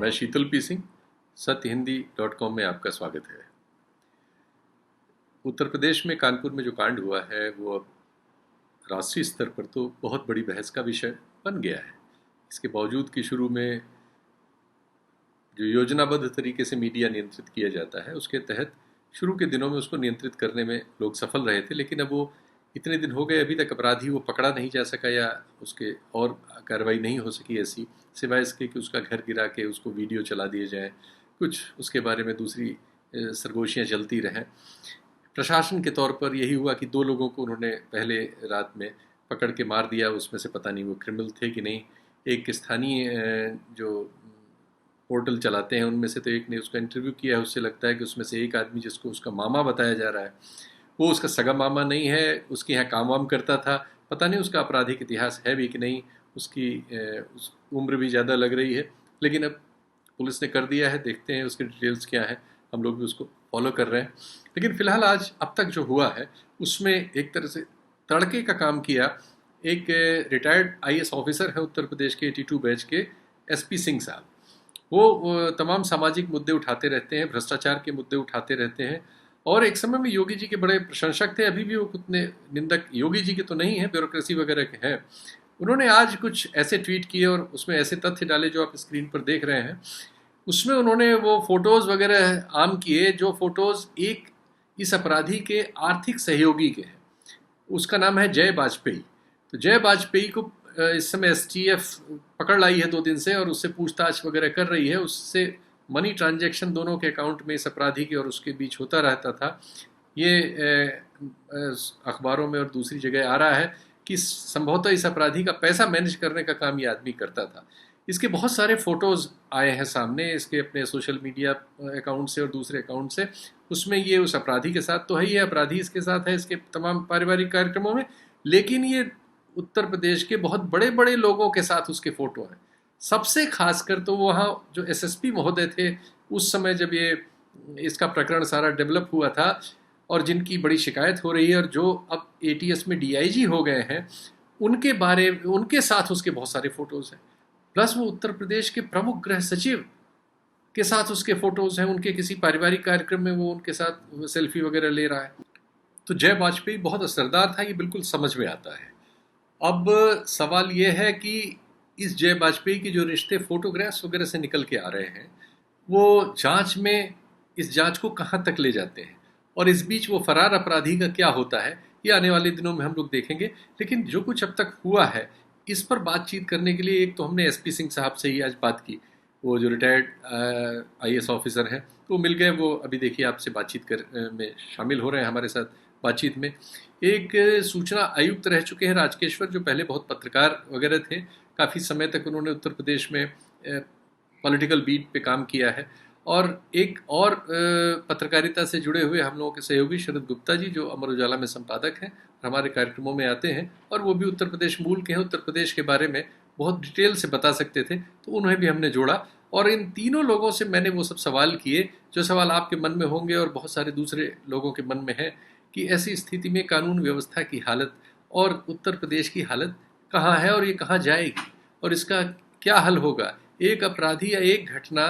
मैं शीतल पी सिंह, सत्यहिंदी.com में आपका स्वागत है। उत्तर प्रदेश में कानपुर में जो कांड हुआ है वो अब राष्ट्रीय स्तर पर तो बहुत बड़ी बहस का विषय बन गया है। इसके बावजूद कि शुरू में जो योजनाबद्ध तरीके से मीडिया नियंत्रित किया जाता है उसके तहत शुरू के दिनों में उसको नियंत्रित करने में लोग सफल रहे थे, लेकिन अब वो इतने दिन हो गए अभी तक अपराधी वो पकड़ा नहीं जा सका या उसके और कार्रवाई नहीं हो सकी ऐसी, सिवाय इसके कि उसका घर गिरा के उसको वीडियो चला दिए जाए, कुछ उसके बारे में दूसरी सरगोशियाँ चलती रहें। प्रशासन के तौर पर यही हुआ कि 2 लोगों को उन्होंने पहले रात में पकड़ के मार दिया, उसमें से पता नहीं वो क्रिमिनल थे कि नहीं। एक स्थानीय जो पोर्टल चलाते हैं उनमें से तो एक ने उसका इंटरव्यू किया है, उससे लगता है कि उसमें से एक आदमी जिसको उसका मामा बताया जा रहा है वो उसका सगा मामा नहीं है, उसके यहाँ काम वाम करता था, पता नहीं उसका आपराधिक इतिहास है भी कि नहीं, उसकी उम्र भी ज़्यादा लग रही है, लेकिन अब पुलिस ने कर दिया है, देखते हैं उसके डिटेल्स क्या है, हम लोग भी उसको फॉलो कर रहे हैं। लेकिन फ़िलहाल आज अब तक जो हुआ है उसमें एक तरह से तड़के का काम किया एक रिटायर्ड IAS ऑफिसर है उत्तर प्रदेश के 82 बैच के SP सिंह साहब। वो तमाम सामाजिक मुद्दे उठाते रहते हैं, भ्रष्टाचार के मुद्दे उठाते रहते हैं और एक समय में योगी जी के बड़े प्रशंसक थे, अभी भी वो कितने निंदक योगी जी के तो नहीं है, ब्यूरोक्रेसी वगैरह के हैं। उन्होंने आज कुछ ऐसे ट्वीट किए और उसमें ऐसे तथ्य डाले जो आप स्क्रीन पर देख रहे हैं। उसमें उन्होंने वो फोटोज़ वगैरह आम किए जो फोटोज़ एक इस अपराधी के आर्थिक सहयोगी के हैं, उसका नाम है जय वाजपेयी। तो जय वाजपेयी को इस समय STF पकड़ लाई है 2 दिन से और उससे पूछताछ वगैरह कर रही है। उससे मनी ट्रांजैक्शन दोनों के अकाउंट में इस अपराधी के और उसके बीच होता रहता था। ये अखबारों में और दूसरी जगह आ रहा है कि संभवतः इस अपराधी का पैसा मैनेज करने का काम ये आदमी करता था। इसके बहुत सारे फ़ोटोज़ आए हैं सामने, इसके अपने सोशल मीडिया अकाउंट से और दूसरे अकाउंट से। उसमें ये उस अपराधी के साथ तो है ही है, अपराधी इसके साथ है इसके तमाम पारिवारिक कार्यक्रमों में, लेकिन ये उत्तर प्रदेश के बहुत बड़े बड़े लोगों के साथ उसके फ़ोटो हैं। सबसे खासकर तो वहाँ जो SSP महोदय थे उस समय जब ये इसका प्रकरण सारा डेवलप हुआ था और जिनकी बड़ी शिकायत हो रही है और जो अब ATS में DIG हो गए हैं, उनके साथ उसके बहुत सारे फ़ोटोज़ हैं। प्लस वो उत्तर प्रदेश के प्रमुख गृह सचिव के साथ उसके फ़ोटोज़ हैं, उनके किसी पारिवारिक कार्यक्रम में वो उनके साथ सेल्फी वगैरह ले रहा है। तो जय वाजपेयी बहुत असरदार था, ये बिल्कुल समझ में आता है। अब सवाल ये है कि इस जय वाजपेयी के जो रिश्ते फोटोग्राफ्स वगैरह से निकल के आ रहे हैं वो जांच में इस जांच को कहाँ तक ले जाते हैं और इस बीच वो फरार अपराधी का क्या होता है, ये आने वाले दिनों में हम लोग देखेंगे। लेकिन जो कुछ अब तक हुआ है इस पर बातचीत करने के लिए एक तो हमने SP सिंह साहब से ही आज बात की, वो जो रिटायर्ड IAS ऑफिसर हैं तो मिल गए, वो अभी देखिए आपसे बातचीत कर में शामिल हो रहे हैं हमारे साथ बातचीत में। एक सूचना आयुक्त रह चुके हैं राजकेश्वर, जो पहले बहुत पत्रकार वगैरह थे, काफ़ी समय तक उन्होंने उत्तर प्रदेश में पॉलिटिकल बीट पे काम किया है। और एक और पत्रकारिता से जुड़े हुए हम लोगों के सहयोगी शरद गुप्ता जी, जो अमर उजाला में संपादक हैं और हमारे कार्यक्रमों में आते हैं और वो भी उत्तर प्रदेश मूल के हैं, उत्तर प्रदेश के बारे में बहुत डिटेल से बता सकते थे, तो उन्हें भी हमने जोड़ा और इन तीनों लोगों से मैंने वो सब सवाल किए जो सवाल आपके मन में होंगे और बहुत सारे दूसरे लोगों के मन में है कि ऐसी स्थिति में कानून व्यवस्था की हालत और उत्तर प्रदेश की हालत कहाँ है और ये कहाँ जाएगी और इसका क्या हल होगा। एक अपराधी या एक घटना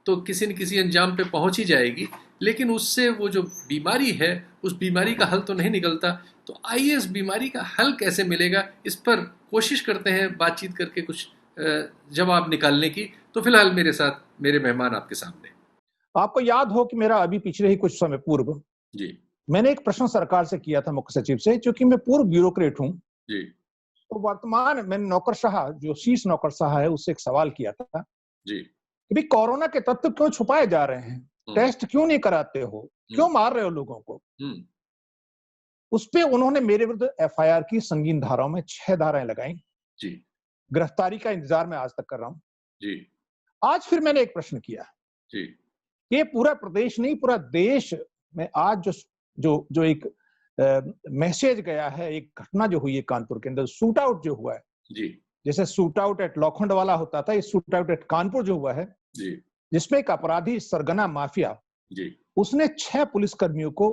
तो किसी न किसी अंजाम पे पहुंच ही जाएगी, लेकिन उससे वो जो बीमारी है उस बीमारी का हल तो नहीं निकलता। तो आइए इस बीमारी का हल कैसे मिलेगा, इस पर कोशिश करते हैं बातचीत करके कुछ जवाब निकालने की। तो फिलहाल मेरे साथ मेरे मेहमान आपके सामने। आपको याद हो कि मेरा अभी पिछले ही कुछ समय पूर्व जी मैंने एक प्रश्न सरकार से किया था, मुख्य सचिव से, क्योंकि मैं पूर्व ब्यूरोक्रेट हूँ। जी तो वर्तमान मैंने नौकरशाह, जो शीर्ष नौकरशाह है, उससे एक सवाल किया था जी कि भाई कोरोना के तथ्य क्यों छुपाए जा रहे हैं, टेस्ट क्यों नहीं कराते हो, क्यों मार रहे हो लोगों को। उस पे उन्होंने मेरे विरुद्ध FIR की संगीन धाराओं में 6 धाराएं लगाई। जी गिरफ्तारी का इंतजार मैं आज तक कर रहा हूँ। जी आज फिर मैंने एक प्रश्न किया जी कि पूरा प्रदेश नहीं, पूरा देश में आज जो जो जो एक मैसेज गया है, एक घटना जो हुई है कानपुर के अंदर, शूट आउट जो हुआ है, जी जैसे शूट आउट एट लोखंडवाला होता था, ये शूट आउट एट कानपुर जो हुआ है, जी जिसमें एक अपराधी सरगना माफिया, जी उसने 6 पुलिसकर्मियों को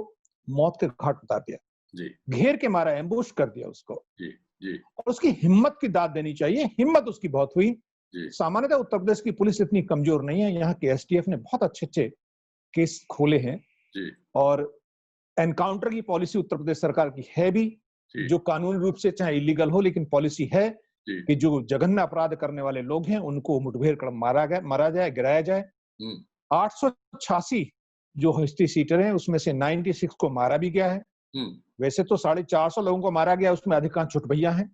मौत के घाट उतार दिया, जी घेर के मारा, एम्बुश कर दिया उसको। जी जी और उसकी हिम्मत की दाद देनी चाहिए, हिम्मत उसकी बहुत हुई। सामान्यतः उत्तर प्रदेश की पुलिस इतनी कमजोर नहीं है। यहाँ के एसटीएफ ने बहुत अच्छे केस खोले हैं और एनकाउंटर की पॉलिसी उत्तर प्रदेश सरकार की है भी, जो कानूनी रूप से चाहे इलीगल हो, लेकिन पॉलिसी है कि जो जघन्य अपराध करने वाले लोग हैं उनको मुठभेड़ कर मारा जाए, गिराया जाए। 886 जो हिस्ट्री सीटर हैं उसमें से 96 को मारा भी गया है। वैसे तो 450 लोगों को मारा गया, उसमें अधिकांश छुटभैया हैं।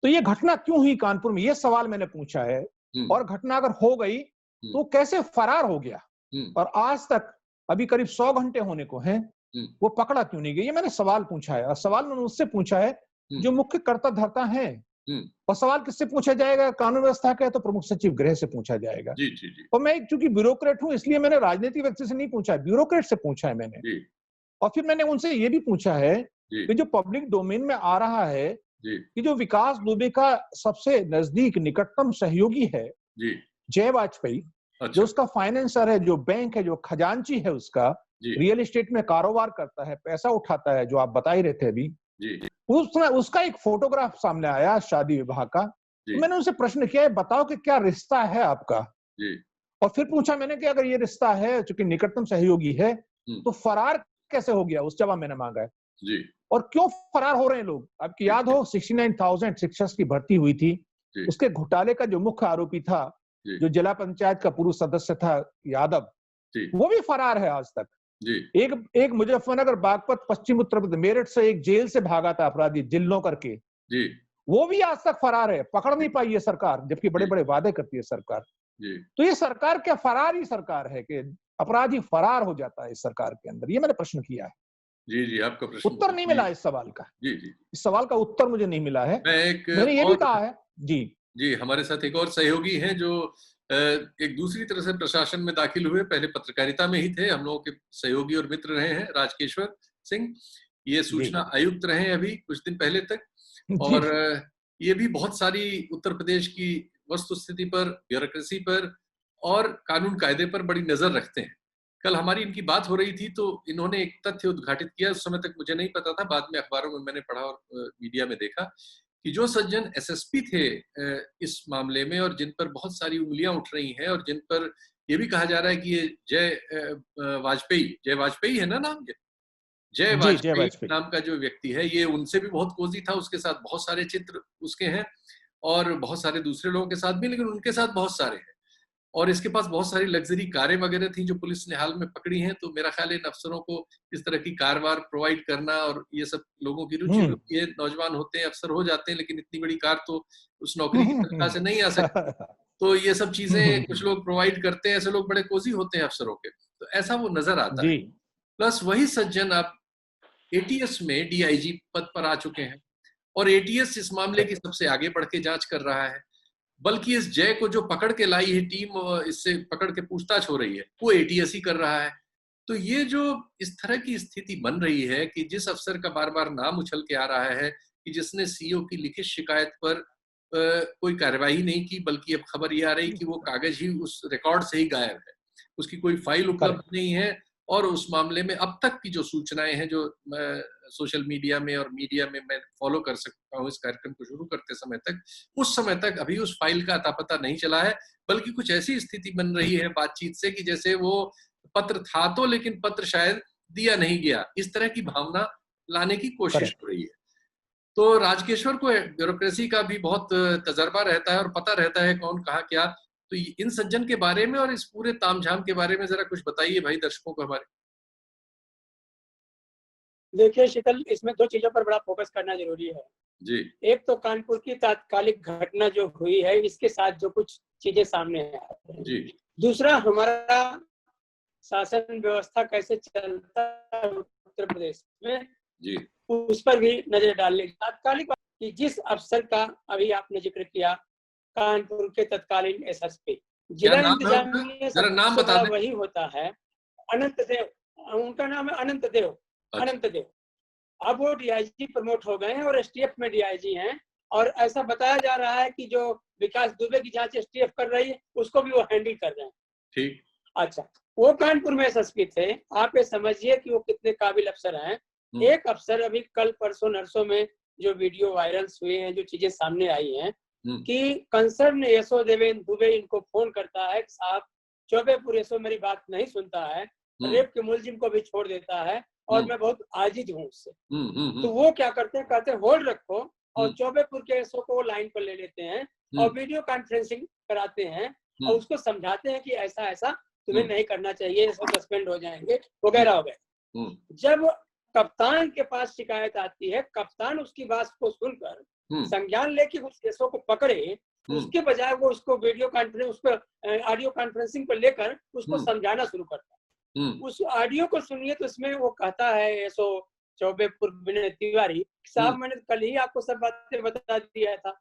तो ये घटना क्यों हुई कानपुर में, ये सवाल मैंने पूछा है। और घटना अगर हो गई तो कैसे फरार हो गया, और आज तक अभी करीब 100 घंटे होने को हैं, वो पकड़ा क्यों नहीं गया, ये मैंने सवाल पूछा है। और सवाल मैंने उससे पूछा है जो मुख्य कर्ता धर्ता है। और सवाल किससे पूछा जाएगा, कानून व्यवस्था का है तो प्रमुख सचिव गृह से पूछा जाएगा। और मैं चूंकि ब्यूरोक्रेट हूं इसलिए मैंने राजनीतिक व्यक्ति से नहीं पूछा है, ब्यूरोक्रेट से पूछा है मैंने। और फिर मैंने उनसे ये भी पूछा है कि जो पब्लिक डोमेन में आ रहा है कि जो विकास दुबे का सबसे नजदीक निकटतम सहयोगी है जय वाजपेयी, जो उसका फाइनेंसर है, जो बैंक है, जो खजांची है, उसका रियल एस्टेट में कारोबार करता है, पैसा उठाता है, जो आप बता ही रहे थे अभी, उसका एक फोटोग्राफ सामने आया शादी विवाह का। तो मैंने उनसे प्रश्न किया, बताओ कि क्या रिश्ता है आपका। और फिर पूछा मैंने कि अगर ये रिश्ता है, चूंकि निकटतम सहयोगी है, तो फरार कैसे हो गया, उस जवाब मैंने मांगा है। और क्यों फरार हो रहे हैं लोग, आपकी याद हो 69,000 शिक्षक की भर्ती हुई थी, उसके घोटाले का जो मुख्य आरोपी था, जो जिला पंचायत का पूर्व सदस्य था यादव, वो भी फरार है आज तक। एक मुजफ्फरनगर बागपत पश्चिम उत्तर प्रदेश मेरठ से एक जेल से भागा था अपराधी जिल्लों करके, वो भी आज तक फरार है, पकड़ नहीं पाई है सरकार, जबकि बड़े बड़े वादे करती है सरकार। तो ये सरकार क्या फरार ही सरकार है कि अपराधी फरार हो जाता है इस सरकार के अंदर, ये मैंने प्रश्न किया है। जी आपका प्रश्न उत्तर नहीं मिला इस सवाल का। इस सवाल का उत्तर मुझे नहीं मिला है। मैंने ये भी कहा है। जी हमारे साथ एक और सहयोगी हैं जो एक दूसरी तरह से प्रशासन में दाखिल हुए, पहले पत्रकारिता में ही थे, हम लोगों के सहयोगी और मित्र रहे हैं, राजकेश्वर सिंह। ये सूचना आयुक्त रहे अभी कुछ दिन पहले तक, और ये भी बहुत सारी उत्तर प्रदेश की वस्तुस्थिति पर, ब्यूरोक्रेसी पर और कानून कायदे पर बड़ी नजर रखते हैं। कल हमारी इनकी बात हो रही थी तो इन्होंने एक तथ्य उद्घाटित किया, उस समय तक मुझे नहीं पता था, बाद में अखबारों में मैंने पढ़ा और मीडिया में देखा कि जो सज्जन एसएसपी थे इस मामले में, और जिन पर बहुत सारी उंगलियां उठ रही हैं, और जिन पर ये भी कहा जा रहा है कि ये जय वाजपेयी है ना नाम, जय वाजपेयी नाम का जो व्यक्ति है, ये उनसे भी बहुत कोजी था, उसके साथ बहुत सारे चित्र उसके हैं और बहुत सारे दूसरे लोगों के साथ भी, लेकिन उनके साथ बहुत सारे हैं। और इसके पास बहुत सारी लग्जरी कारें वगैरह थी जो पुलिस ने हाल में पकड़ी हैं। तो मेरा ख्याल है इन अफसरों को इस तरह की कार वार प्रोवाइड करना, और ये सब लोगों की रुचि होती है, नौजवान होते हैं, अफसर हो जाते हैं, लेकिन इतनी बड़ी कार तो उस नौकरी की तनख्वाह से नहीं आ सकती। तो ये सब चीजें कुछ लोग प्रोवाइड करते हैं, ऐसे लोग बड़े कोजी होते हैं अफसरों के, तो ऐसा वो नजर आता है। प्लस वही सज्जन अब एटीएस में डीआईजी पद पर आ चुके हैं, और एटीएस इस मामले की सबसे आगे बढ़ के जांच कर रहा है। बल्कि इस जय को जो पकड़ के लाई है टीम, इससे पकड़ के पूछताछ हो रही है, वो एटीएस ही कर रहा है। तो ये जो इस तरह की स्थिति बन रही है कि जिस अफसर का बार बार नाम उछल के आ रहा है कि जिसने सीओ की लिखित शिकायत पर कोई कार्यवाही नहीं की, बल्कि अब खबर ये आ रही कि वो कागज ही उस रिकॉर्ड से ही गायब है, उसकी कोई फाइल उपलब्ध नहीं है। और उस मामले में अब तक की जो सूचनाएं हैं, जो सोशल मीडिया में और मीडिया में मैं फॉलो कर सकता हूँ इस कार्यक्रम को शुरू करते समय तक, उस समय तक अभी उस फाइल का अता पता नहीं चला है, बल्कि कुछ ऐसी स्थिति बन रही है बातचीत से कि जैसे वो पत्र था तो, लेकिन पत्र शायद दिया नहीं गया, इस तरह की भावना लाने की कोशिश हो रही है। तो राजकेश्वर को ब्यूरोक्रेसी का भी बहुत तजर्बा रहता है और पता रहता है कौन कहाँ क्या। तो इन सज्जन के बारे में और इस पूरे तामझाम के बारे में जरा कुछ बताइए भाई दर्शकों को हमारे। देखिए शीतल, इसमें दो चीजों पर बड़ा फोकस करना जरूरी है जी। एक तो कानपुर की तात्कालिक घटना जो हुई है, इसके साथ जो कुछ चीजें सामने आती हैं जी। दूसरा, हमारा शासन व्यवस्था कैसे चलता है उत्तर प्रदेश में जी, उस पर भी नजर डालने। तात्कालिक कि जिस अफसर का अभी आपने जिक्र किया, कानपुर के तत्कालीन एसएसपी, जिला इंतजामिया नाम बता वही होता है अनंत देव, उनका नाम है अनंत देव। अच्छा। अनंत देव अब वो डीआईजी प्रमोट हो गए हैं और एसटीएफ में डीआईजी हैं, और ऐसा बताया जा रहा है कि जो विकास दुबे की जांच एसटीएफ कर रही है उसको भी वो हैंडल कर रहे हैं। ठीक। अच्छा, वो कानपुर में एसएसपी थे, आप ये समझिए कि वो कितने काबिल अफसर हैं। एक अफसर अभी कल परसों नरसों में जो वीडियो वायरल हुए हैं, जो चीजें सामने आई हैं, कि कंसर्न एसओ देवेंद्र दुबे इनको फोन करता है, साहब चौबेपुर एसओ मेरी बात नहीं सुनता है, रेप के मुलजिम को भी छोड़ देता है और मैं बहुत आजिज हूँ उससे। तो वो क्या करते हैं, कहते हैं होल्ड रखो, और चौबेपुर के एसओ को लाइन पर ले लेते हैं और वीडियो कॉन्फ्रेंसिंग कराते हैं और उसको समझाते हैं कि ऐसा ऐसा तुम्हें नहीं करना चाहिए, सस्पेंड हो जाएंगे वगैरह वगैरह। जब कप्तान के पास शिकायत आती है, कप्तान उसकी बात को सुनकर संज्ञान लेके उस केसों को पकड़े, उसके बजाय वो उसको वीडियो कॉन्फ्रेंस, उसको ऑडियो कॉन्फ्रेंसिंग पर लेकर उसको समझाना शुरू करता है। उस ऑडियो को सुनिए तो इसमें वो कहता है एसओ चौबेपुर विनय तिवारी, साहब मैंने कल ही आपको सब बातें बता दिया था।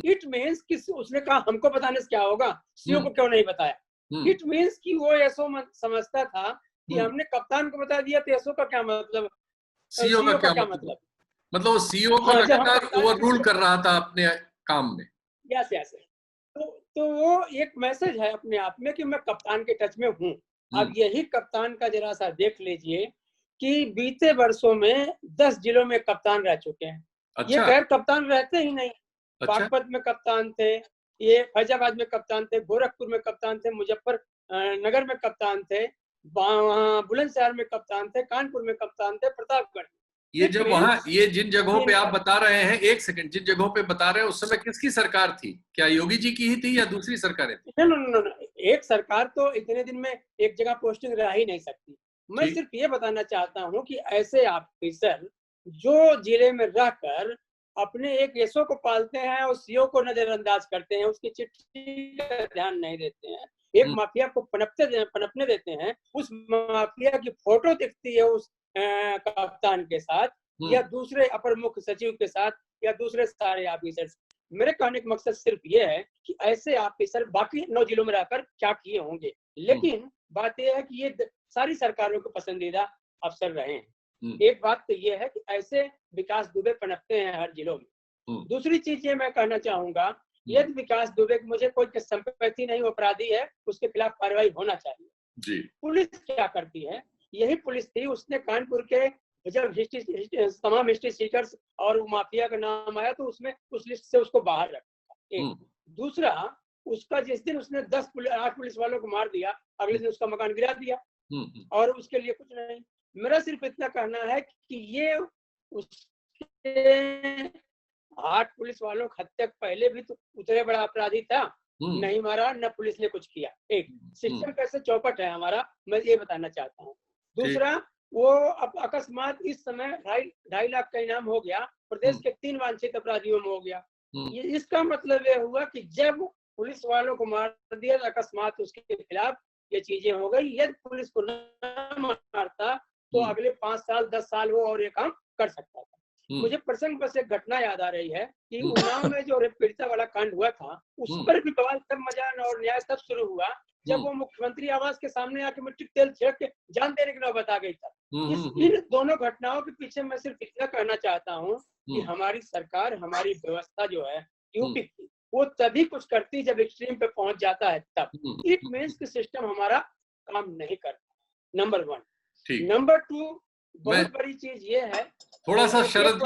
इट मीन्स कि उसने कहा हमको बताने से क्या होगा, सीओ को क्यों नहीं बताया। इट मीन्स कि वो एसओ समझता था कि हमने कप्तान को बता दिया तो एसओ का क्या मतलब, सीओ का क्या मतलब, मतलब सीओ को लगातार ओवररूल कर रहा था अपने काम में। Yes yes. तो वो एक मैसेज है अपने आप में कि मैं कप्तान के टच में हूँ। अब यही कप्तान का जरा सा देख लीजिए कि बीते वर्षों में 10 जिलों में कप्तान रह चुके हैं। ये गैर कप्तान रहते ही नहीं। बागपत में कप्तान थे, ये फैजाबाद में कप्तान थे, गोरखपुर में कप्तान थे, मुजफ्फरनगर में कप्तान थे, बुलंदशहर में कप्तान थे, कानपुर में कप्तान थे, प्रतापगढ़। ये जब वहाँ, ये जिन जगहों पे आप बता रहे हैं, एक सेकंड, जिन जगहों पे बता रहे हैं उस समय किसकी सरकार थी? क्या योगी जी की ही थी या दूसरी सरकारें थी? नहीं, एक सरकार तो इतने दिन में एक जगह पोस्टिंग रह ही नहीं सकती। मैं सिर्फ ये बताना चाहता हूँ कि ऐसे ऑफिसर जो जिले में रहकर अपने एक एसओ को पालते हैं और सीओ को नजरअंदाज करते हैं, उसकी चिट्ठी का ध्यान नहीं देते हैं, एक माफिया को पनपने देते हैं, उस माफिया की फोटो दिखती है उस कप्तान के साथ या दूसरे अपर मुख्य सचिव के साथ या दूसरे सारे ऑफिसर। मेरे कहने का मकसद सिर्फ ये है कि ऐसे ऑफिसर बाकी 9 जिलों में रहकर क्या किए होंगे, लेकिन बात यह है कि ये सारी सरकारों के पसंदीदा अफसर रहे हैं। एक बात तो ये है कि ऐसे विकास दुबे पनपते हैं हर जिलों में। दूसरी चीज ये मैं कहना चाहूंगा, यदि विकास दुबे की मुझे कोई संपत्ति नहीं, अपराधी है, उसके खिलाफ कार्रवाई होना चाहिए जी। पुलिस क्या करती है, यही पुलिस थी, उसने कानपुर के जब तमाम हिस्ट्री सीटर्स और माफिया का नाम आया तो उसमें उस लिस्ट से उसको बाहर रखा। एक दूसरा, उसका जिस दिन उसने 8 पुलिस वालों को मार दिया, अगले दिन उसका मकान गिरा दिया और उसके लिए कुछ नहीं। मेरा सिर्फ इतना कहना है कि ये उसके 8 पुलिस वालों की हत्या पहले भी तो उतरे बड़ा अपराधी था, नहीं मारा, न पुलिस ने कुछ किया। एक सिस्टम कैसे चौपट है हमारा, मैं ये बताना चाहता हूँ। दूसरा, वो अब अकस्मात इस समय 2.5 लाख का इनाम हो गया, प्रदेश के 3 वांछित अपराधियों में हो गया। ये इसका मतलब ये हुआ कि जब पुलिस वालों को मार दिया अकस्मात उसके खिलाफ ये चीजें हो गई। यदि पुलिस को न मारता तो अगले 5 साल 10 साल वो और ये काम कर सकता था। मुझे प्रसंग बस एक घटना याद आ रही है कि उन्नाव में जो रेप पीड़िता वाला कांड हुआ था, उस पर भी बवाल तब मजान और न्याय तब शुरू हुआ जब वो मुख्यमंत्री आवास के सामने आके मिट्टी तेल छिड़क के जान देने की नौबत आ गई था। इन दोनों घटनाओं के पीछे मैं सिर्फ इतना कहना चाहता हूँ कि हमारी सरकार, हमारी व्यवस्था जो है यूपी की, वो तभी कुछ करती जब एक्सट्रीम पे पहुंच जाता है तब। इट मीन्स कि सिस्टम हमारा काम नहीं करता, नंबर 1। नंबर 2, बहुत बड़ी चीज ये है, थोड़ा सा शरद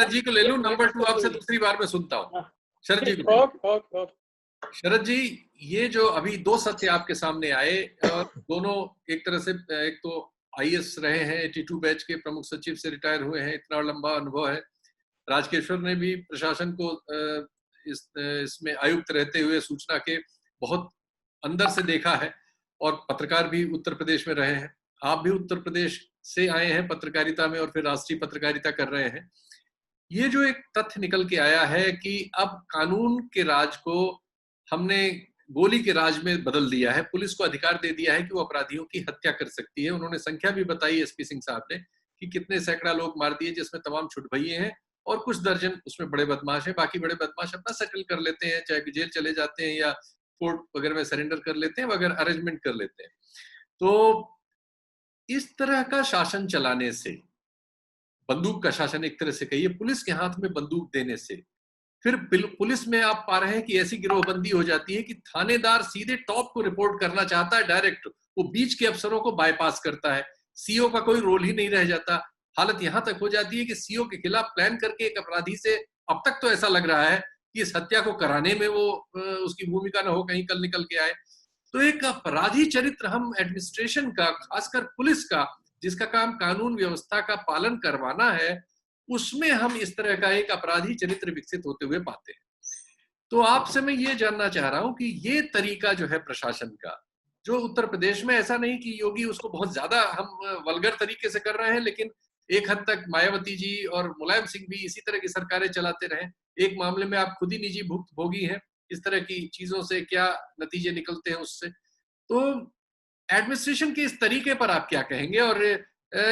जी को ले लूं, नंबर 2 आपसे दूसरी बार मैं सुनता हूँ। शरद जी को, शरद जी, ये जो अभी 2 सत्य आपके सामने आए, दोनों एक तरह से, एक तो आईएएस रहे हैं, 82 बैच के प्रमुख सचिव से रिटायर हुए हैं, इतना लंबा अनुभव है। राजकेश्वर ने भी प्रशासन को इसमें आयुक्त रहते हुए सूचना के बहुत अंदर से देखा है, और पत्रकार भी उत्तर प्रदेश में रहे हैं। आप भी उत्तर प्रदेश से आए हैं पत्रकारिता में और फिर राष्ट्रीय पत्रकारिता कर रहे हैं। ये जो एक तथ्य निकल के आया है कि अब कानून के राज को हमने गोली के राज में बदल दिया है, पुलिस को अधिकार दे दिया है कि वो अपराधियों की हत्या कर सकती है। उन्होंने संख्या भी बताई एसपी सिंह साहब ने कि कितने सैकड़ा लोग मार दिए, जिसमें तमाम छुटभइये हैं और कुछ दर्जन उसमें बड़े बदमाश हैं। बाकी बड़े बदमाश अपना सेटल कर लेते हैं, चाहे जेल चले जाते हैं या कोर्ट वगैरह में सरेंडर कर लेते हैं, वगैरह अरेंजमेंट कर लेते हैं। तो इस तरह का शासन चलाने से, बंदूक का शासन एक तरह से कहिए, पुलिस के हाथ में बंदूक देने से, फिर पुलिस में आप पा रहे हैं कि ऐसी गिरोहबंदी हो जाती है कि थानेदार सीधे टॉप को रिपोर्ट करना चाहता है डायरेक्ट, वो बीच के अफसरों को बाईपास करता है, सीओ का कोई रोल ही नहीं रह जाता। हालत यहां तक हो जाती है कि सीओ के खिलाफ प्लान करके एक अपराधी से, अब तक तो ऐसा लग रहा है कि इस हत्या को कराने में वो उसकी भूमिका न हो, कहीं कल निकल के आए। तो एक अपराधी चरित्र हम एडमिनिस्ट्रेशन का, खासकर पुलिस का, जिसका काम कानून व्यवस्था का पालन करवाना है, उसमें हम इस तरह का एक अपराधी चरित्र विकसित होते हुए पाते हैं। तो आपसे मैं ये जानना चाह रहा हूं कि ये तरीका जो है प्रशासन का, जो उत्तर प्रदेश में, ऐसा नहीं कि योगी उसको बहुत ज्यादा हम वल्गर तरीके से कर रहे हैं, लेकिन एक हद तक मायावती जी और मुलायम सिंह भी इसी तरह की सरकारें चलाते रहे। एक मामले में आप खुद ही निजी भुक्तभोगी हैं इस तरह की चीजों से, क्या नतीजे निकलते हैं उससे। तो एडमिनिस्ट्रेशन के इस तरीके पर आप क्या कहेंगे, और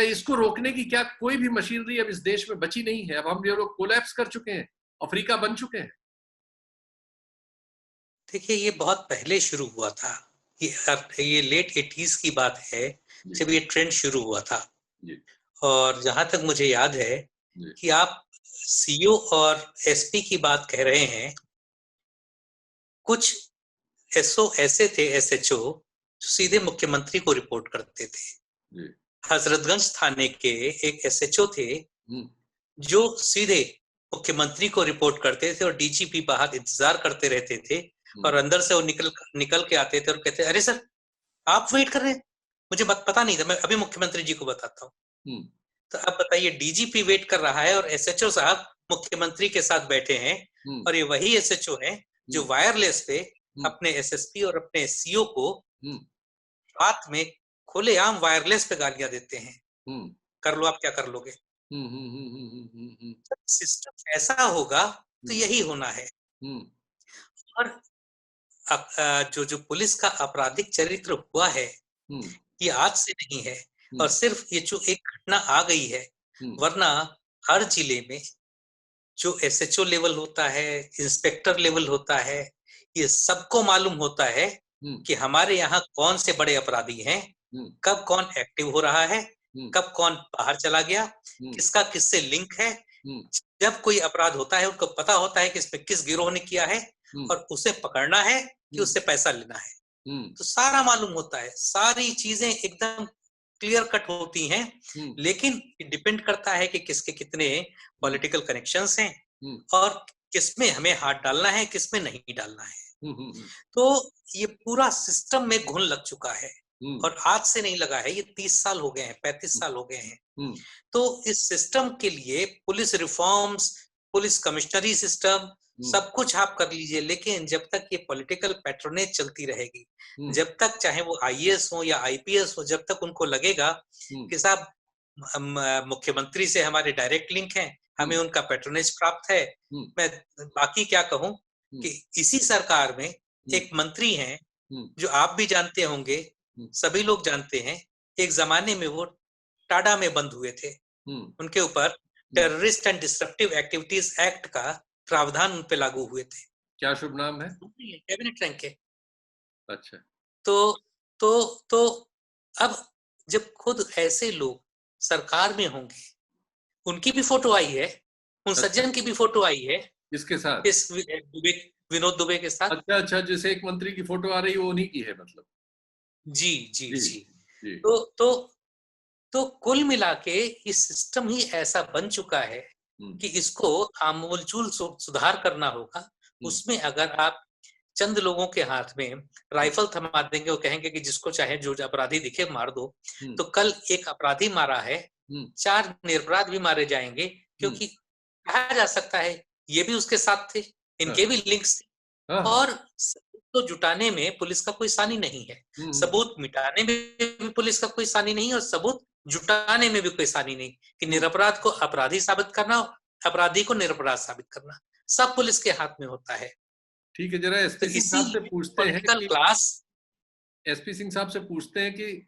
इसको रोकने की क्या कोई भी मशीनरी अब इस देश में बची नहीं है? अब हम लोग कोलैप्स कर चुके हैं, अफ्रीका बन चुके हैं। देखिए, ये बहुत पहले शुरू हुआ था। ये लेट 80s की बात है जब ये ट्रेंड शुरू हुआ था। और जहां तक मुझे याद है कि आप सीओ और एसपी की बात कह रहे हैं, कुछ एसओ ऐसे थे, एसएचओ, जो सीधे मुख्यमंत्री को रिपोर्ट करते थे। हजरतगंज थाने के एक एसएचओ थे जो सीधे मुख्यमंत्री को रिपोर्ट करते थे और डीजीपी बाहर इंतजार करते रहते थे, और अंदर से वो निकल के आते थे और कहते, अरे सर आप वेट कर रहे हैं, मुझे पता नहीं था, मैं अभी मुख्यमंत्री जी को बताता हूँ। तो अब बताइए, डीजीपी वेट कर रहा है और एसएचओ साहब मुख्यमंत्री के साथ बैठे हैं, और ये वही एसएचओ हैं जो वायरलेस पे अपने एसएसपी और अपने सीओ को रात में खुलेआम वायरलेस पे गालियां देते हैं। कर लो, आप क्या कर लोगे। सिस्टम ऐसा होगा तो यही होना है। और जो पुलिस का आपराधिक चरित्र हुआ है, ये आज से नहीं है, और सिर्फ ये जो एक घटना आ गई है, वरना हर जिले में जो एसएचओ लेवल होता है, इंस्पेक्टर लेवल होता है, ये सबको मालूम होता है कि हमारे यहाँ कौन से बड़े अपराधी हैं, कब कौन एक्टिव हो रहा है, कब कौन बाहर चला गया, किसका किससे लिंक है। जब कोई अपराध होता है, उनको पता होता है कि इसमें किस गिरोह ने किया है, और उसे पकड़ना है कि उससे पैसा लेना है। तो सारा मालूम होता है, सारी चीजें एकदम क्लियर कट होती हैं। लेकिन डिपेंड करता है कि किसके कितने पॉलिटिकल कनेक्शंस हैं और किसमें हमें हाथ डालना है, किसमें नहीं डालना है। तो ये पूरा सिस्टम में घुन लग चुका है, और आज से नहीं लगा है, ये 30 साल हो गए हैं, 35 साल हो गए हैं। तो इस सिस्टम के लिए पुलिस रिफॉर्म्स, पुलिस कमिश्नरी सिस्टम, सब कुछ आप कर लीजिए, लेकिन जब तक ये पॉलिटिकल पैट्रोनेज चलती रहेगी, जब तक चाहे वो आईएएस हो या आईपीएस हो, जब तक उनको लगेगा कि साहब मुख्यमंत्री से हमारे डायरेक्ट लिंक हैं, हमें उनका पैट्रोनेज प्राप्त है, मैं बाकी क्या कहूं कि इसी सरकार में एक मंत्री हैं जो आप भी जानते होंगे, सभी लोग जानते हैं, एक जमाने में वो टाडा में बंद हुए थे। उनके ऊपर terrorist and disruptive activities act का प्रावधान उन पे लागू हुए थे। क्या शुभ नाम है? कैबिनेट रैंक के। अच्छा। तो अब जब खुद ऐसे लोग सरकार में होंगे, उनकी भी फोटो आई है, उन सज्जन की भी फोटो आई है, इसके साथ, इस विनोद दुबे के साथ। अच्छा, जैसे एक मंत्री की फोटो आ रही है, वो उन्हीं की है मतलब। जी जी जी, जी। तो कुल मिला के इस सिस्टम ही ऐसा बन चुका है कि इसको आमूलचूल सुधार करना होगा। उसमें अगर आप चंद लोगों के हाथ में राइफल थमा देंगे और कहेंगे कि जिसको चाहे जो अपराधी दिखे मार दो, तो कल एक अपराधी मारा है, 4 निरपराध भी मारे जाएंगे, क्योंकि कहा जा सकता है ये भी उसके साथ थे, इनके भी लिंक्स थे। और तो जुटाने में पुलिस का कोई सानी नहीं है, सबूत मिटाने में भी पुलिस का कोई सानी नहीं, और सबूत जुटाने में भी कोई सानी नहीं कि निरपराध को अपराधी साबित करना, अपराधी को निरपराध साबित करना, सब पुलिस के हाथ में होता है। ठीक है, जरा एसपी सिंह साहब से पूछते हैं कि एसपी सिंह साहब से पूछते हैं कि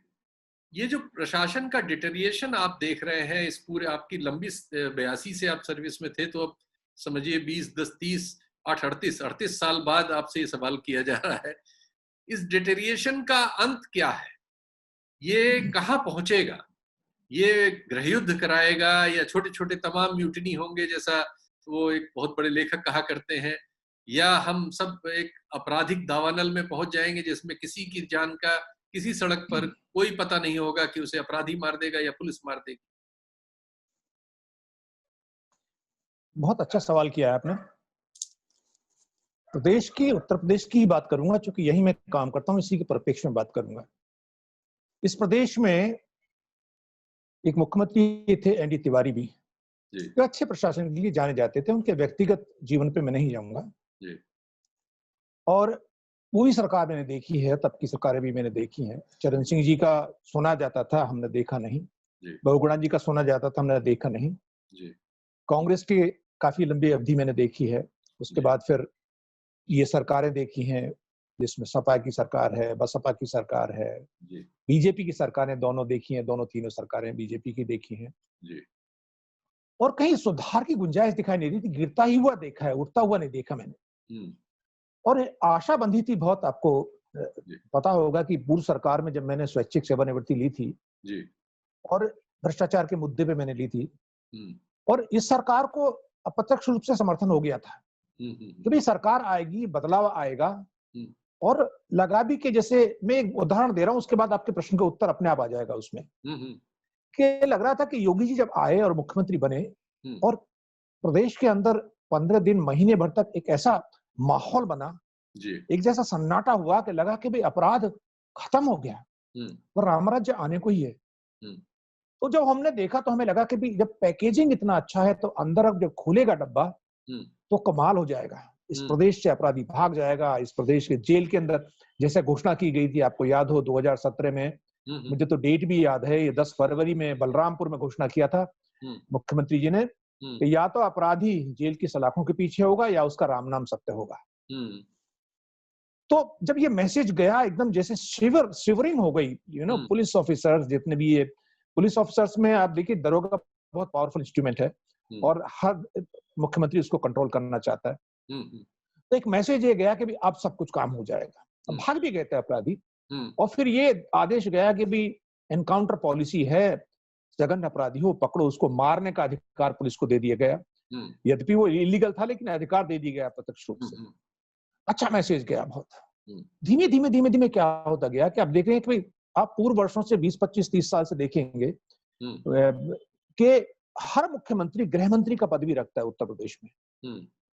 ये जो प्रशासन का डिटेरिएशन आप देख रहे हैं, इस पूरे आपकी लंबी 82 से आप सर्विस में थे, तो अब समझिए 20, 10, 30, 8, 38 साल बाद आपसे ये सवाल किया जा रहा है, इस डिटेरिएशन का अंत क्या है? ये कहाँ पहुंचेगा? ये गृहयुद्ध कराएगा, या छोटे छोटे तमाम म्यूटिनी होंगे, जैसा वो एक बहुत बड़े लेखक कहा करते हैं, या हम सब एक आपराधिक दावानल में पहुंच जाएंगे जिसमें किसी की जान का किसी सड़क पर कोई पता नहीं होगा कि उसे अपराधी मार देगा या पुलिस मार देगी? बहुत अच्छा सवाल किया है आपने। उत्तर प्रदेश की बात करूंगा, क्योंकि यही मैं काम करता हूं, इसी के परिप्रेक्ष्य में बात करूंगा। इस प्रदेश में एक मुख्यमंत्री थे एनडी तिवारी भी, जो अच्छे प्रशासन के लिए जाने जाते थे। उनके व्यक्तिगत जीवन पे मैं नहीं जाऊंगा। और पूरी सरकार मैंने देखी है, तब की सरकारें भी मैंने देखी हैं। चरण सिंह जी का सुना जाता था, हमने देखा नहीं। बहुगुणा जी का सुना जाता था, हमने देखा नहीं। कांग्रेस की काफी लंबी अवधि मैंने देखी है। उसके बाद फिर ये सरकारें देखी हैं, जिसमें सपा की सरकार है, बसपा की सरकार है, बीजेपी की सरकारें दोनों देखी हैं। दोनों तीनों सरकारें बीजेपी की देखी हैं। और कहीं सुधार की गुंजाइश दिखाई नहीं दी थी। गिरता ही हुआ देखा है, उठता हुआ नहीं देखा मैंने। और आशा बंधी थी बहुत। आपको पता होगा कि पूर्व सरकार में जब मैंने स्वैच्छिक सेवानिवृत्ति ली थी और भ्रष्टाचार के मुद्दे पे मैंने ली थी, और इस सरकार को अप्रत्यक्ष रूप से समर्थन हो गया था कि भाई सरकार आएगी, बदलाव आएगा। और लगा भी कि जैसे मैं एक उदाहरण दे रहा हूं, उसके बाद आपके प्रश्न का उत्तर अपने आप आ जाएगा उसमें, कि लग रहा था कि योगी जी जब आए और मुख्यमंत्री बने और प्रदेश के अंदर 15 दिन महीने भर तक एक ऐसा माहौल बना, एक जैसा सन्नाटा हुआ कि लगा कि भाई अपराध खत्म हो गया और रामराज्य आने को ही है। तो जब हमने देखा तो हमें लगा कि भाई जब पैकेजिंग इतना अच्छा है तो अंदर अब जब खुलेगा डब्बा तो कमाल हो जाएगा। इस प्रदेश से अपराधी भाग जाएगा। इस प्रदेश के जेल के अंदर जैसे घोषणा की गई थी, आपको याद हो 2017 में, मुझे तो डेट भी याद है, ये 10 फरवरी में बलरामपुर में घोषणा किया था मुख्यमंत्री जी ने कि या तो अपराधी जेल की सलाखों के पीछे होगा या उसका राम नाम सत्य होगा। तो जब ये मैसेज गया, एकदम जैसे शिवरिंग हो गई। पुलिस ऑफिसर्स, जितने भी ये पुलिस ऑफिसर्स में आप देखिए, दरोगा बहुत पावरफुल इंस्ट्रूमेंट है और हर मुख्यमंत्री उसको कंट्रोल करना चाहता है। तो एक मैसेज ये गया कि भी अब सब कुछ काम हो जाएगा। अब भाग भी गए थे अपराधी। और फिर ये आदेश गया कि भी एनकाउंटर पॉलिसी है, जघन्य अपराधी हो पकड़ो, उसको मारने का अधिकार पुलिस को दे दिया गया। यद्यपि वो इलीगल था, लेकिन अधिकार दे दिया गया प्रत्यक्ष रूप से। अच्छा मैसेज गया बहुत। धीमे धीमे क्या होता गया कि आप देख रहे हैं कि भाई आप पूर्व वर्षों से 20, 25, 30 साल से देखेंगे कि हर मुख्यमंत्री गृह मंत्री का पद भी रखता है उत्तर प्रदेश में।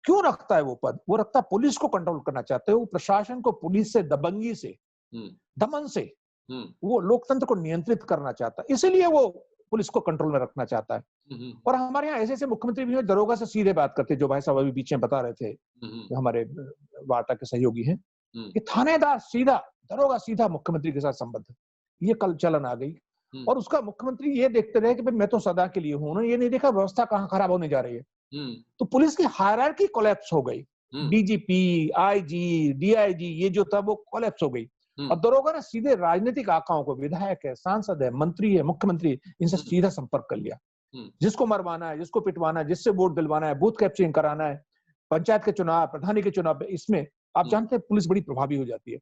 क्यों रखता है वो पद? वो रखता है पुलिस को कंट्रोल करना चाहते हैं। वो प्रशासन को पुलिस से, दबंगी से, दमन से, वो लोकतंत्र को नियंत्रित करना चाहता है। इसीलिए वो पुलिस को कंट्रोल में रखना चाहता है। और हमारे यहाँ ऐसे मुख्यमंत्री भी दरोगा से सीधे बात करते, जो भाई साहब अभी बीच में बता रहे थे, जो हमारे वार्ता के सहयोगी हैं, कि थानेदार सीधा, दरोगा सीधा मुख्यमंत्री के साथ संबंध। ये कल चलन आ गई। और उसका मुख्यमंत्री ये देखते रहे कि भाई मैं तो सदा के लिए हूं। उन्होंने ये नहीं देखा व्यवस्था कहाँ खराब होने जा रही है। तो पुलिस की हायरार्की कोलैप्स हो गई। डीजीपी, आईजी, डीआईजी, ये जो था वो कोलैप्स हो गई। और दरोगा ने सीधे राजनीतिक आकाओं को, विधायक है, सांसद है, मंत्री है, मुख्यमंत्री, इनसे सीधा संपर्क कर लिया। जिसको मरवाना है, जिसको पिटवाना है, जिससे वोट दिलवाना है, बूथ कैप्चरिंग कराना है, पंचायत के चुनाव, प्रधानी के चुनाव, इसमें आप जानते हैं पुलिस बड़ी प्रभावी हो जाती है।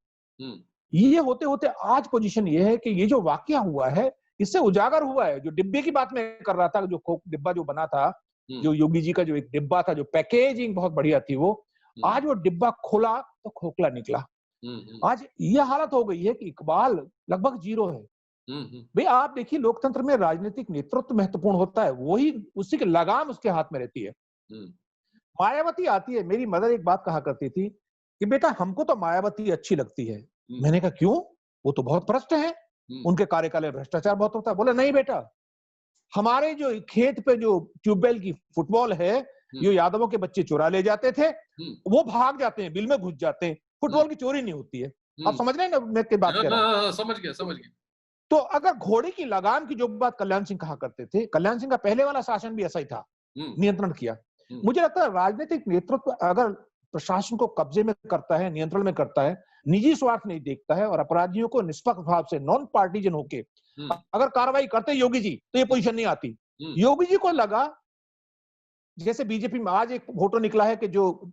ये होते होते आज पोजीशन ये है कि ये जो वाकया हुआ है, इससे उजागर हुआ है। जो डिब्बे की बात मैं कर रहा था, जो डिब्बा जो बना था, जो योगी जी का जो एक डिब्बा था, जो पैकेजिंग बहुत बढ़िया थी, वो आज वो डिब्बा खोला तो खोखला निकला। आज ये हालत हो गई है कि इकबाल लगभग जीरो है। भाई आप देखिए, लोकतंत्र में राजनीतिक नेतृत्व महत्वपूर्ण होता है, वही उसी की लगाम उसके हाथ में रहती है। मायावती आती है। मेरी मदर एक बात कहा करती थी कि बेटा हमको तो मायावती अच्छी लगती है। मैंने कहा क्यों? वो तो बहुत भ्रष्ट है, उनके कार्यकाल में भ्रष्टाचार बहुत होता है। बोले नहीं बेटा, हमारे जो खेत पे जो ट्यूबवेल की फुटबॉल है, जो यादवों के बच्चे चुरा ले जाते थे, वो भाग जाते हैं, बिल में घुस जाते हैं, फुटबॉल की चोरी नहीं होती है। आप समझ रहे हैं ना मैं क्या बात कर रहा हूं? समझ गया। तो अगर घोड़े की लगाम की जो बात कल्याण सिंह कहा करते थे, कल्याण सिंह का पहले वाला शासन भी ऐसा ही था, नियंत्रण किया। मुझे लगता है राजनीतिक नेतृत्व अगर प्रशासन को कब्जे में करता है, नियंत्रण में करता है, निजी स्वार्थ नहीं देखता है और अपराधियों को निष्पक्ष भाव से, नॉन पार्टीजन होके अगर कार्रवाई करते योगी जी, तो ये पोजीशन नहीं आती। योगी जी को लगा, जैसे बीजेपी में आज एक फोटो निकला है कि जो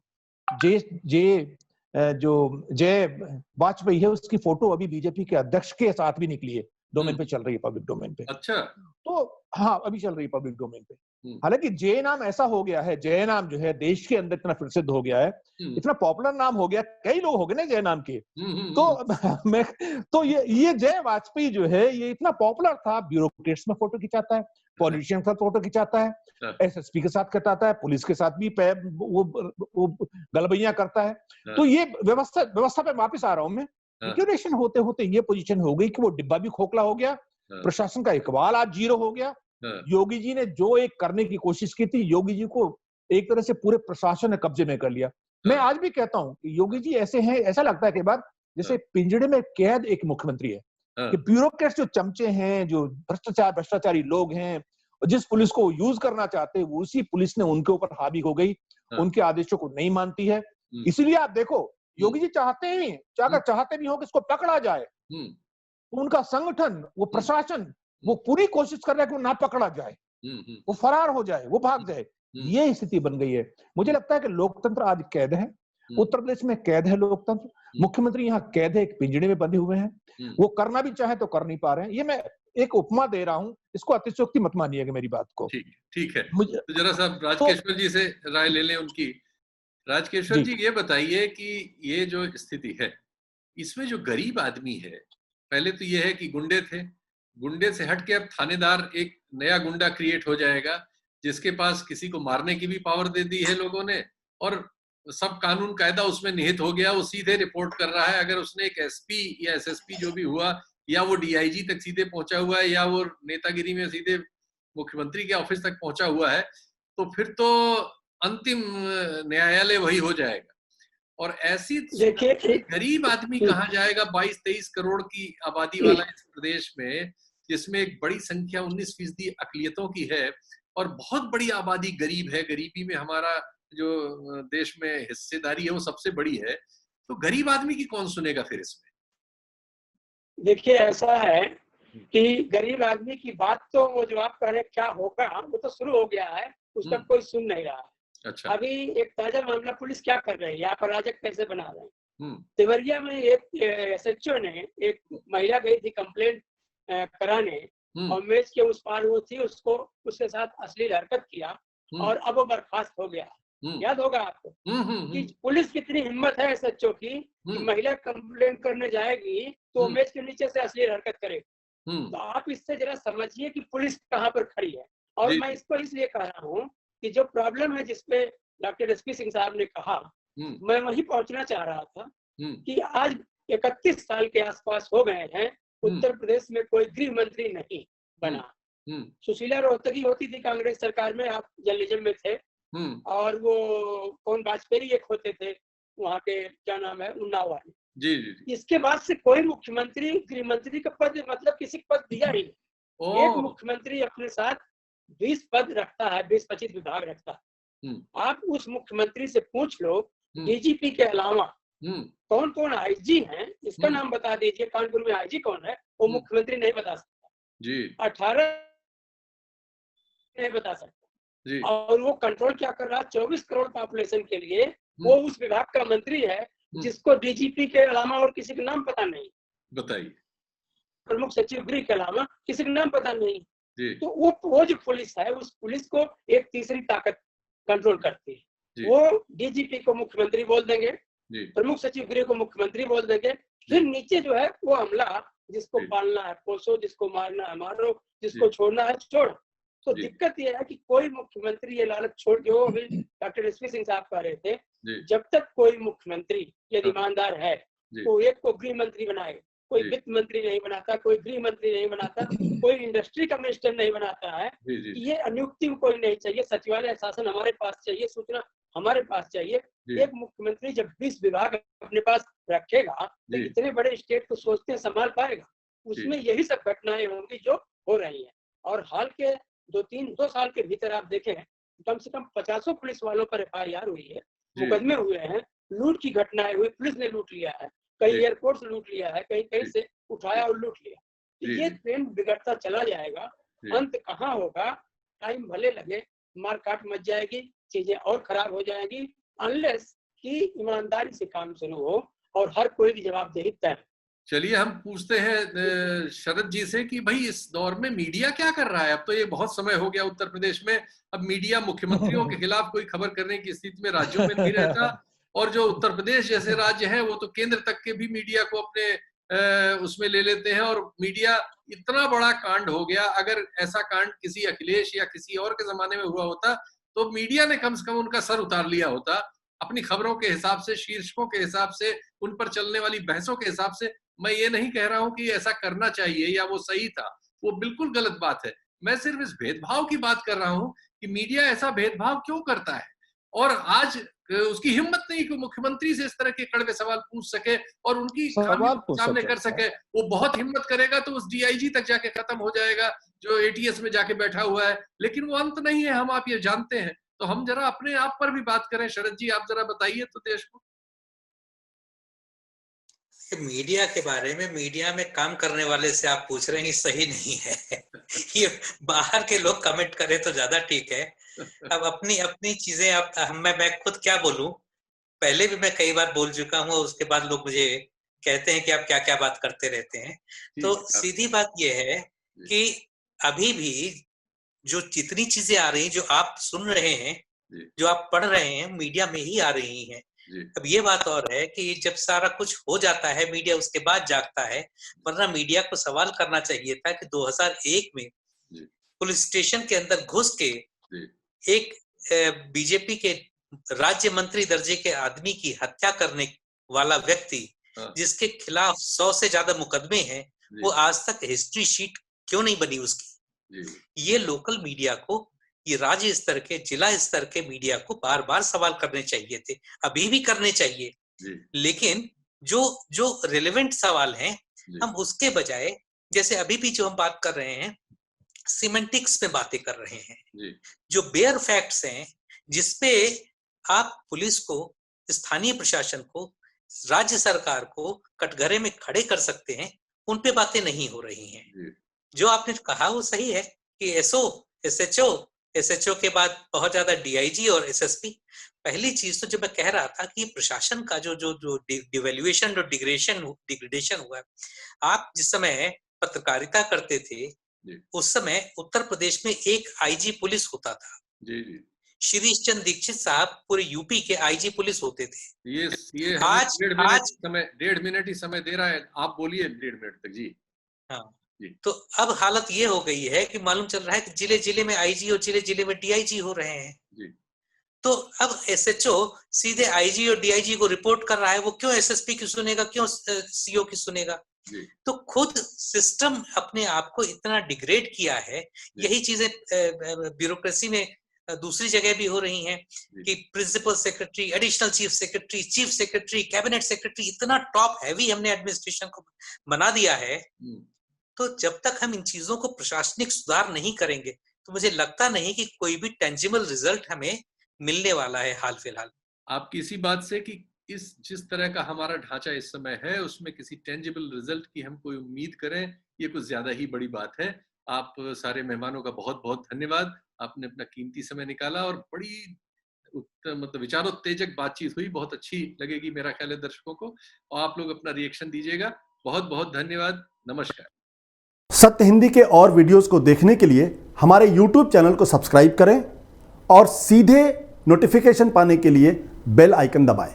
जय वाजपेयी है, उसकी फोटो अभी बीजेपी के अध्यक्ष के साथ भी निकली है, डोमेन पे चल रही है, पब्लिक डोमेन पे। अच्छा। तो हाँ, अभी चल रही पब्लिक डोमेन पे। हालांकि जय नाम ऐसा हो गया है, जय नाम जो है देश के अंदर इतना प्रसिद्ध हो गया है, इतना पॉपुलर नाम हो गया, कई लोग हो गए ना जय नाम के। तो मैं तो ये जय वाजपेयी जो है ये इतना पॉपुलर था, ब्यूरोक्रेट्स में फोटो खिंचाता है, पॉलिटिशियन के साथ फोटो खिंचाता है, एसएसपी के साथ खिंचाता है, पुलिस के साथ भी वो गलबैया करता है। तो ये व्यवस्था पे वापिस आ रहा हूं मैं। लिक्विडेशन होते होते ये पोजीशन हो गई कि वो डिब्बा भी खोखला हो गया, प्रशासन का इकबाल आज जीरो हो गया। योगी जी ने जो एक करने की कोशिश की थी, योगी जी को एक तरह से पूरे प्रशासन ने कब्जे में कर लिया। मैं आज भी कहता हूं कि योगी जी ऐसे हैं, ऐसा लगता है कई बार जैसे पिंजड़े में कैद एक मुख्यमंत्री है, कि ब्यूरोक्रेट्स जो चमचे हैं, जो भ्रष्टाचारी लोग हैं, जिस पुलिस को यूज करना चाहते हैं, वो उसी पुलिस ने उनके ऊपर हावी हो गई, उनके आदेशों को नहीं मानती है। इसीलिए आप देखो योगी जी चाहते भी हो कि इसको पकड़ा जाए, उनका संगठन, वो प्रशासन, वो पूरी कोशिश कर रहा है कि वो ना पकड़ा जाए, वो फरार हो जाए, वो भाग जाए। ये स्थिति बन गई है। मुझे लगता है कि लोकतंत्र आज कैद है, उत्तर प्रदेश में कैद है लोकतंत्र। मुख्यमंत्री यहाँ कैद है, एक पिंजड़े में बंधे हुए हैं, वो करना भी चाहे तो कर नहीं पा रहे हैं। ये मैं एक उपमा दे रहा हूँ, इसको अतिशयोक्ति मत मानिएगा मेरी बात को। ठीक है। तो जरा सा राजकेश्वर जी से राय ले लें उनकी। राजकेश्वर जी ये बताइए कि ये जो स्थिति है, इसमें जो गरीब आदमी है, पहले तो ये है कि गुंडे थे, गुंडे से हट के अब थानेदार एक नया गुंडा क्रिएट हो जाएगा, जिसके पास किसी को मारने की भी पावर दे दी है लोगों ने, और सब कानून कायदा उसमें निहित हो गया। वो सीधे रिपोर्ट कर रहा है, अगर उसने एक एसपी या एसएसपी जो भी हुआ, या वो डीआईजी तक सीधे पहुंचा हुआ है, या वो नेतागिरी में सीधे मुख्यमंत्री के ऑफिस तक पहुंचा हुआ है, तो फिर तो अंतिम न्यायालय वही हो जाएगा। और ऐसी गरीब आदमी कहाँ जाएगा 22-23 करोड़ की आबादी वाला इस प्रदेश में, जिसमें एक बड़ी संख्या 19% अकलियतों की है, और बहुत बड़ी आबादी गरीब है। गरीबी में हमारा जो देश में हिस्सेदारी है वो सबसे बड़ी है। तो गरीब आदमी की कौन सुनेगा फिर इसमें? देखिए ऐसा है कि गरीब आदमी की बात तो वो जो आप कह रहे क्या होगा वो तो शुरू हो गया है, उसका कोई सुन नहीं रहा है। अच्छा। अभी एक ताजा मामला पुलिस क्या कर रही है, आप अराजक कैसे बना रहे हैं। देवरिया में एक एसएचओ ने एक महिला गई थी कंप्लेंट कराने, और मेज के उस पार वो थी, उसको उसके साथ अश्लील हरकत किया, और अब वो बर्खास्त हो गया। याद होगा आपको कि पुलिस कितनी हिम्मत है एसएचओ की कि महिला कंप्लेंट करने जाएगी तो मेज के नीचे से अश्लील हरकत करेगी। तो आप इससे जरा समझिए कि पुलिस कहाँ पर खड़ी है। और मैं इसको इसलिए कह रहा हूँ कि जो प्रॉब्लम है जिसपे डॉक्टर एसपी सिंह साहब ने कहा, मैं वहीं पहुंचना चाह रहा था कि आज 31 साल के आसपास हो गए हैं, उत्तर प्रदेश में कोई गृह मंत्री नहीं बना। सुशीला रोहतगी होती थी कांग्रेस सरकार में, आप जर्नलिज्म में थे, और वो कौन वाजपेयी एक होते थे वहाँ के, क्या नाम है, उन्नाव वाले। जी। इसके बाद से कोई मुख्यमंत्री गृह मंत्री का पद, मतलब किसी पद दिया ही नहीं। एक मुख्यमंत्री अपने साथ 20 पद रखता है, 20-25 विभाग रखता है। आप उस मुख्यमंत्री से पूछ लो डीजीपी के अलावा कौन कौन आईजी हैं, इसका नाम बता दीजिए। कानपुर में आईजी कौन है, वो मुख्यमंत्री नहीं बता सकता जी। 18 नहीं बता सकता जी। और वो कंट्रोल क्या कर रहा है, 24 करोड़ पॉपुलेशन के लिए वो उस विभाग का मंत्री है जिसको डीजीपी के अलावा और किसी का नाम पता नहीं। बताइए। प्रमुख सचिव गृह के अलावा किसी का नाम पता नहीं जी। तो वो जो पुलिस है, उस पुलिस को एक तीसरी ताकत कंट्रोल करती है। वो डीजीपी को मुख्यमंत्री बोल देंगे, प्रमुख सचिव गृह को मुख्यमंत्री बोल देंगे, फिर नीचे जो है वो अमला, जिसको पालना है पोसो, जिसको मारना है मारो, जिसको छोड़ना है छोड़। तो दिक्कत ये है कि कोई मुख्यमंत्री ये लालच छोड़, जो अभी डॉक्टर एसपी सिंह साहब कह रहे थे, जब तक कोई मुख्यमंत्री यदि ईमानदार है तो एक को गृह मंत्री बनाए, कोई वित्त मंत्री नहीं बनाता, कोई गृह मंत्री नहीं बनाता, कोई इंडस्ट्री का मिनिस्टर नहीं बनाता है। ये नियुक्ति कोई नहीं चाहिए, सचिवालय शासन हमारे पास चाहिए, सूचना हमारे पास चाहिए। एक मुख्यमंत्री जब 20 विभाग अपने पास रखेगा तो इतने बड़े स्टेट को सोचते संभाल पाएगा। उसमें यही सब घटनाएं होंगी जो हो रही है। और हाल के 2 साल के भीतर आप देखें, कम से कम 50 पुलिस वालों पर FIR हुई है, मुकदमे हुए हैं, लूट की घटनाएं हुई, पुलिस ने लूट लिया है, कई एयरपोर्ट से लूट लिया है, कहीं कहीं से उठाया और लूट लिया। ये ट्रेंड बिगड़ता चला जाएगा, अंत कहाँ होगा, टाइम भले लगे, मार काट मच जाएगी, चीजें और खराब हो जाएगी, अनलेस कि ईमानदारी से काम शुरू हो और हर कोई की जवाबदेही तय। चलिए हम पूछते हैं शरद जी से कि भाई इस दौर में मीडिया क्या कर रहा है। अब तो ये बहुत समय हो गया उत्तर प्रदेश में, अब मीडिया मुख्यमंत्रियों के खिलाफ कोई खबर करने की स्थिति में राज्यों में नहीं रहता, और जो उत्तर प्रदेश जैसे राज्य है वो तो केंद्र तक के भी मीडिया को अपने उसमें ले लेते हैं, और मीडिया इतना बड़ा कांड हो गया। अगर ऐसा कांड किसी अखिलेश या किसी और के जमाने में हुआ होता तो मीडिया ने कम से कम उनका सर उतार लिया होता, अपनी खबरों के हिसाब से, शीर्षकों के हिसाब से, उन पर चलने वाली बहसों के हिसाब से। मैं ये नहीं कह रहा हूं कि ऐसा करना चाहिए या वो सही था, वो बिल्कुल गलत बात है। मैं सिर्फ इस भेदभाव की बात कर रहा हूं कि मीडिया ऐसा भेदभाव क्यों करता है, और आज उसकी हिम्मत नहीं कि मुख्यमंत्री से इस तरह के कड़वे सवाल पूछ सके और उनकी सामने कर सके। वो बहुत हिम्मत करेगा तो उस डीआईजी तक जाके खत्म हो जाएगा जो एटीएस में जाके बैठा हुआ है, लेकिन वो अंत नहीं है, हम आप ये जानते हैं। तो हम जरा अपने आप पर भी बात करें। शरद जी, आप जरा बताइए तो देश को। मीडिया के बारे में, मीडिया में काम करने वाले से आप पूछ रहे हैं, सही नहीं है। ये बाहर के लोग कमेंट करें तो ज्यादा ठीक है। अब अपनी अपनी चीजें, अब मैं खुद क्या बोलूं, पहले भी मैं कई बार बोल चुका हूं, उसके बाद लोग मुझे कहते हैं कि आप क्या क्या बात करते रहते हैं। तो सीधी बात यह है कि अभी भी जो जितनी चीजें आ रही, जो आप सुन रहे हैं, जो आप पढ़ रहे हैं, मीडिया में ही आ रही हैं। अब ये बात और है कि जब सारा कुछ हो जाता है मीडिया उसके बाद जागता है, वरना मीडिया को सवाल करना चाहिए था कि 2001 में पुलिस स्टेशन के अंदर घुस के एक बीजेपी के राज्य मंत्री दर्जे के आदमी की हत्या करने वाला व्यक्ति, जिसके खिलाफ 100 से ज्यादा मुकदमे हैं, वो आज तक हिस्ट्री शीट क्यों नहीं बनी उसकी। ये लोकल मीडिया को, ये राज्य स्तर के, जिला स्तर के मीडिया को बार बार सवाल करने चाहिए थे, अभी भी करने चाहिए। लेकिन जो रिलेवेंट सवाल हैं, हम उसके बजाय, जैसे अभी भी जो हम बात कर रहे हैं, सिमेंटिक्स में बातें कर रहे हैं। जो बेयर फैक्ट्स हैं, जिसपे आप पुलिस को, स्थानीय प्रशासन को, राज्य सरकार को कटघरे में खड़े कर सकते हैं, उन पे बातें नहीं हो रही हैं। जो आपने कहा वो सही है कि एसएचओ के बाद बहुत ज्यादा डीआईजी और एसएसपी। पहली चीज तो जो मैं कह रहा था कि प्रशासन का जो डिवेल्युएशन, जो डिग्रेडेशन हुआ है। आप जिस समय पत्रकारिता करते थे, उस समय उत्तर प्रदेश में एक आईजी पुलिस होता था। श्री चंद्र दीक्षित साहब पूरे यूपी के आईजी पुलिस होते थे। ये आज 1.5 मिनट ही समय दे रहा है, आप बोलिए 1.5 मिनट तक जी। हाँ, तो अब हालत ये हो गई है कि मालूम चल रहा है कि जिले जिले में आईजी और जिले जिले में डीआईजी हो रहे हैं। तो अब एसएचओ सीधे आईजी और डीआईजी को रिपोर्ट कर रहा है, वो क्यों एसएसपी की सुनेगा, क्यों सीओ की सुनेगा। तो खुद सिस्टम अपने आप को इतना डिग्रेड किया है। यही चीजें ब्यूरोक्रेसी में दूसरी जगह भी हो रही हैं कि principal secretary, additional chief secretary, cabinet secretary, इतना टॉप हैवी हमने एडमिनिस्ट्रेशन को बना दिया है। तो जब तक हम इन चीजों को प्रशासनिक सुधार नहीं करेंगे, तो मुझे लगता नहीं कि कोई भी टेंजिबल रिजल्ट हमें मिलने वाला है हाल फिलहाल। आपकी इसी बात से कि जिस तरह का हमारा ढांचा इस समय है, उसमें किसी टेंजिबल रिजल्ट की हम कोई उम्मीद करें, ये कुछ ज्यादा ही बड़ी बात है। आप सारे मेहमानों का बहुत बहुत धन्यवाद। आपने अपना कीमती समय निकाला और बड़ी मतलब विचारोत्तेजक बातचीत हुई, बहुत अच्छी लगेगी मेरा ख्याल है दर्शकों को, और आप लोग अपना रिएक्शन दीजिएगा। बहुत बहुत धन्यवाद, नमस्कार। सत्य हिंदी के और वीडियोस को देखने के लिए हमारे YouTube चैनल को सब्सक्राइब करें और सीधे नोटिफिकेशन पाने के लिए बेल आइकन दबाएं।